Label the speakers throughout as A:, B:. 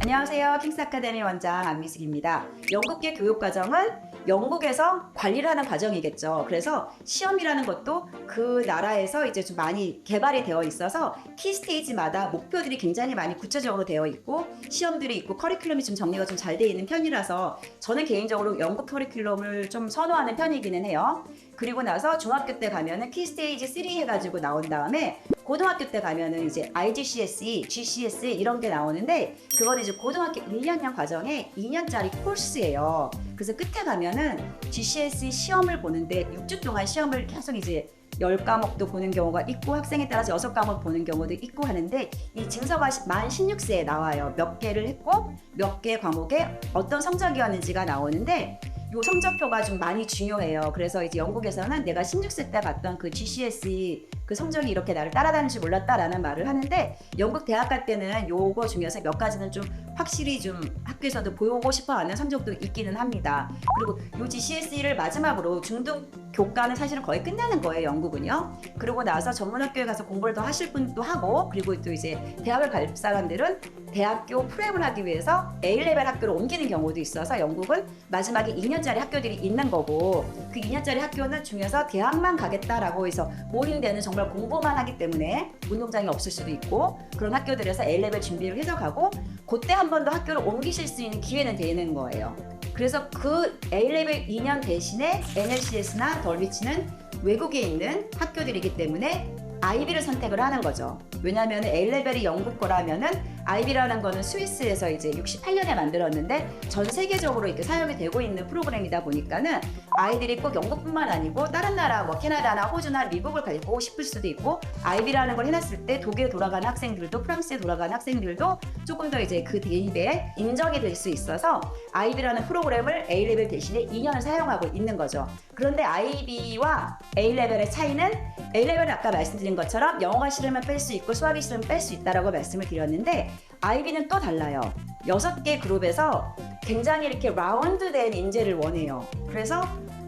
A: 안녕하세요. 킹스 아카데미 원장 안미숙입니다. 영국계 교육과정은 영국에서 관리를 하는 과정이겠죠. 그래서 시험이라는 것도 그 나라에서 이제 좀 많이 개발이 되어 있어서 키 스테이지마다 목표들이 굉장히 많이 구체적으로 되어 있고 시험들이 있고 커리큘럼이 좀 정리가 좀 잘 되어 있는 편이라서 저는 개인적으로 영국 커리큘럼을 좀 선호하는 편이기는 해요. 그리고 나서 중학교 때 가면은 키 스테이지 3 해가지고 나온 다음에 고등학교 때 가면은 이제 IGCSE, GCSE 이런 게 나오는데 그건 이제 고등학교 1학년 과정에 2년짜리 코र्스예요. 그래서 끝에 가면은 GCSE 시험을 보는데 6주 동안 시험을 계속 이제 10과목도 보는 경우가 있고 학생에 따라서 6과목 보는 경우도 있고 하는데 이 증서가 만 16세에 나와요. 몇 개를 했고 몇 개 과목에 어떤 성적이었는지가 나오는데 요 성적표가 좀 많이 중요해요. 그래서 이제 영국에서는 내가 16세 때 봤던 그 GCSE 그 성적이 이렇게 나를 따라다닐 줄 몰랐다라는 말을 하는데 영국 대학 갈 때는 요거 중에서 몇 가지는 좀 확실히 좀 학교에서도 보고 싶어 하는 성적도 있기는 합니다. 그리고 요 GCSE를 마지막으로 중등 교과는 사실은 거의 끝나는 거예요, 영국은요. 그러고 나서 전문학교에 가서 공부를 더 하실 분도 하고 그리고 또 이제 대학을 갈 사람들은 대학교 프랩을 하기 위해서 A레벨 학교로 옮기는 경우도 있어서 영국은 마지막에 2년짜리 학교들이 있는 거고 그 2년짜리 학교는 중에서 대학만 가겠다라고 해서 몰인되는 정말 공부만 하기 때문에 운동장이 없을 수도 있고 그런 학교들에서 A레벨 준비를 해서 가고 그때 한 번 더 학교를 옮기실 수 있는 기회는 되는 거예요. 그래서 그 A레벨 2년 대신에 NLCS나 덜위치는 외국에 있는 학교들이기 때문에 IB를 선택을 하는 거죠. 왜냐하면 A레벨이 영국 거라면은 IB라는 거는 스위스에서 이제 68년에 만들었는데 전 세계적으로 이렇게 사용이 되고 있는 프로그램이다 보니까는 아이들이 꼭 영국뿐만 아니고 다른 나라 뭐 캐나다나 호주나 미국을 가고 싶을 수도 있고 IB라는 걸 해놨을 때 독일에 돌아가는 학생들도 프랑스에 돌아가는 학생들도 조금 더 이제 그 대입에 인정이 될 수 있어서 IB라는 프로그램을 A레벨 대신에 2년을 사용하고 있는 거죠. 그런데 IB와 A레벨의 차이는 A레벨은 아까 말씀드린 것처럼 영어가 싫으면 뺄 수 있고 수학이 싫으면 뺄 수 있다라고 말씀을 드렸는데 IB는 또 달라요. 6개 그룹에서 굉장히 이렇게 라운드된 인재를 원해요. 그래서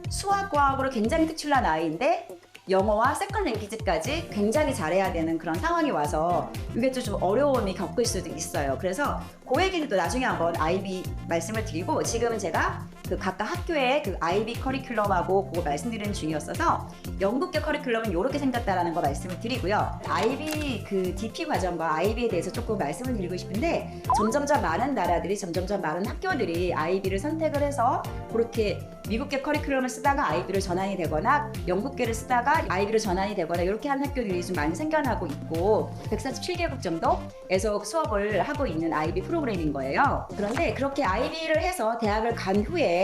A: 수학, 과학으로 굉장히 특출난 아이인데 영어와 세컨 랭귀지까지 굉장히 잘해야 되는 그런 상황이 와서 이게 좀 어려움이 겪을 수도 있어요. 그래서 그 얘기는 또 나중에 한번 IB 말씀을 드리고 지금은 제가 그 각각 학교의 그 IB 커리큘럼하고 그거 말씀드리는 중이었어서 영국계 커리큘럼은 이렇게 생겼다라는 거 말씀을 드리고요. IB 그 DP 과정과 IB에 대해서 조금 말씀을 드리고 싶은데 점점점 많은 나라들이 점점점 많은 학교들이 IB를 선택을 해서 그렇게 미국계 커리큘럼을 쓰다가 IB를 전환이 되거나 영국계를 쓰다가 IB로 전환이 되거나 이렇게 하는 학교들이 좀 많이 생겨나고 있고 147개국 정도에서 수업을 하고 있는 IB 프로그램인 거예요. 그런데 그렇게 IB를 해서 대학을 간 후에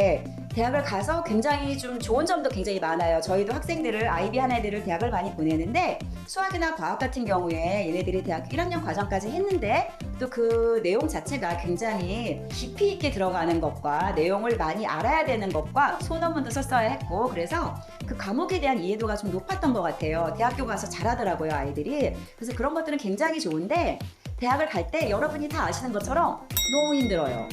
A: 대학을 가서 굉장히 좀 좋은 점도 굉장히 많아요. 저희도 학생들을 IB 한 애들을 대학을 많이 보내는데 수학이나 과학 같은 경우에 얘네들이 대학 1학년 과정까지 했는데 또 그 내용 자체가 굉장히 깊이 있게 들어가는 것과 내용을 많이 알아야 되는 것과 소논문도 썼어야 했고 그래서 그 과목에 대한 이해도가 좀 높았던 것 같아요. 대학교 가서 잘하더라고요, 아이들이. 그래서 그런 것들은 굉장히 좋은데 대학을 갈 때 여러분이 다 아시는 것처럼 너무 힘들어요.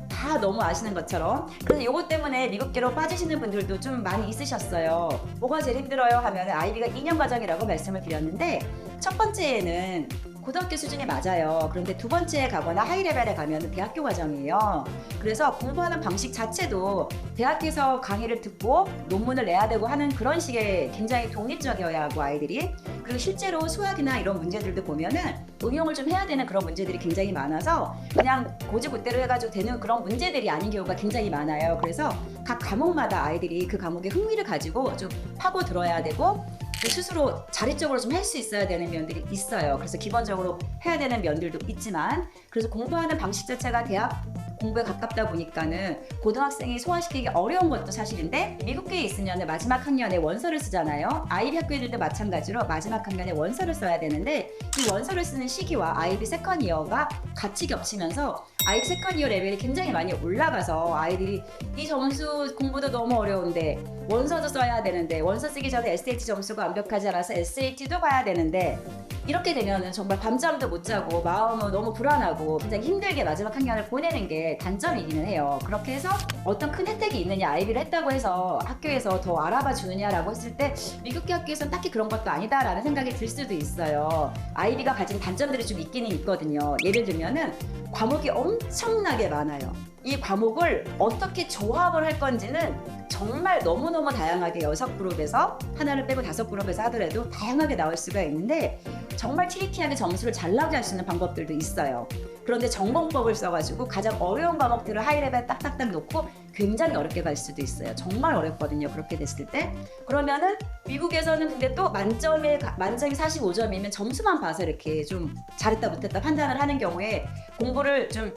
A: 다 너무 아시는 것처럼. 그래서 이것 때문에 미국계로 빠지시는 분들도 좀 많이 있으셨어요. 뭐가 제일 힘들어요 하면 IB가 2년 과정이라고 말씀을 드렸는데 첫 번째에는 고등학교 수준이 맞아요. 그런데 두 번째에 가거나 하이레벨에 가면 대학교 과정이에요. 그래서 공부하는 방식 자체도 대학에서 강의를 듣고 논문을 내야 되고 하는 그런 식의 굉장히 독립적이어야 하고 아이들이 그리고 실제로 수학이나 이런 문제들도 보면은 응용을 좀 해야 되는 그런 문제들이 굉장히 많아서 그냥 고지고대로 해가지고 되는 그런 문제들이 아닌 경우가 굉장히 많아요. 그래서 각 과목마다 아이들이 그 과목에 흥미를 가지고 좀 파고 들어야 되고 스스로 자립적으로 좀 할 수 있어야 되는 면들이 있어요. 그래서 기본적으로 해야 되는 면들도 있지만 그래서 공부하는 방식 자체가 대학 공부에 가깝다 보니까는 고등학생이 소화시키기 어려운 것도 사실인데 미국계에 있으면 마지막 학년에 원서를 쓰잖아요. IB 학교들도 마찬가지로 마지막 학년에 원서를 써야 되는데 이 원서를 쓰는 시기와 IB 세컨 이어가 같이 겹치면서 IB 세컨 이어 레벨이 굉장히 많이 올라가서 아이들이 이 점수 공부도 너무 어려운데 원서도 써야 되는데 원서 쓰기 전에 SAT 점수가 완벽하지 않아서 SAT도 봐야 되는데 이렇게 되면은 정말 밤잠도 못 자고 마음은 너무 불안하고 굉장히 힘들게 마지막 학년을 보내는 게 단점이기는 해요. 그렇게 해서 어떤 큰 혜택이 있느냐, 아이비를 했다고 해서 학교에서 더 알아봐 주느냐라고 했을 때 미국계 학교에서는 딱히 그런 것도 아니다라는 생각이 들 수도 있어요. 아이비가 가진 단점들이 좀 있기는 있거든요. 예를 들면은 과목이 엄청나게 많아요. 이 과목을 어떻게 조합을 할 건지는 정말 너무너무 다양하게 6그룹에서 하나를 빼고 5그룹에서 하더라도 다양하게 나올 수가 있는데 정말 트리키하게 점수를 잘 나오게 할 수 있는 방법들도 있어요. 그런데 전공법을 써가지고 가장 어려운 과목들을 하이레벨 딱딱딱 놓고 굉장히 어렵게 갈 수도 있어요. 정말 어렵거든요. 그렇게 됐을 때. 그러면은 미국에서는 근데 또 만점이 45점이면 점수만 봐서 이렇게 좀 잘했다 못했다 판단을 하는 경우에 공부를 좀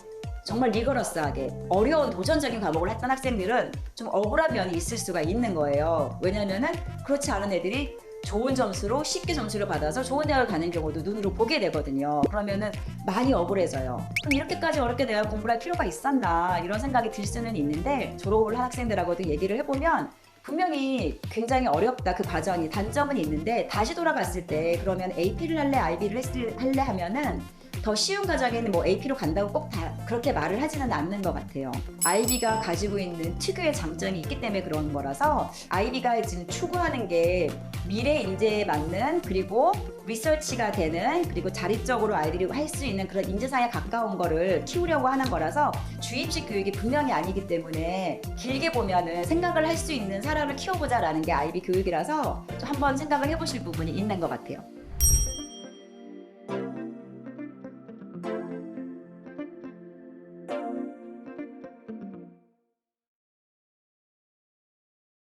A: 정말 리거러스하게 어려운 도전적인 과목을 했던 학생들은 좀 억울한 면이 있을 수가 있는 거예요. 왜냐면은 그렇지 않은 애들이 좋은 점수로 쉽게 점수를 받아서 좋은 대학을 가는 경우도 눈으로 보게 되거든요. 그러면은 많이 억울해져요. 그럼 이렇게까지 어렵게 내가 공부를 할 필요가 있었나 이런 생각이 들 수는 있는데 졸업을 한 학생들하고도 얘기를 해보면 분명히 굉장히 어렵다 그 과정이 단점은 있는데 다시 돌아갔을 때 그러면 AP를 할래 IB를 할래 하면은 더 쉬운 과정에는 뭐 AP로 간다고 꼭 다 그렇게 말을 하지는 않는 것 같아요. IB가 가지고 있는 특유의 장점이 있기 때문에 그런 거라서 IB가 지금 추구하는 게 미래 인재에 맞는 그리고 리서치가 되는 그리고 자립적으로 아이들이 할 수 있는 그런 인재상에 가까운 거를 키우려고 하는 거라서 주입식 교육이 분명히 아니기 때문에 길게 보면은 생각을 할 수 있는 사람을 키워보자라는 게 IB 교육이라서 좀 한번 생각을 해보실 부분이 있는 것 같아요.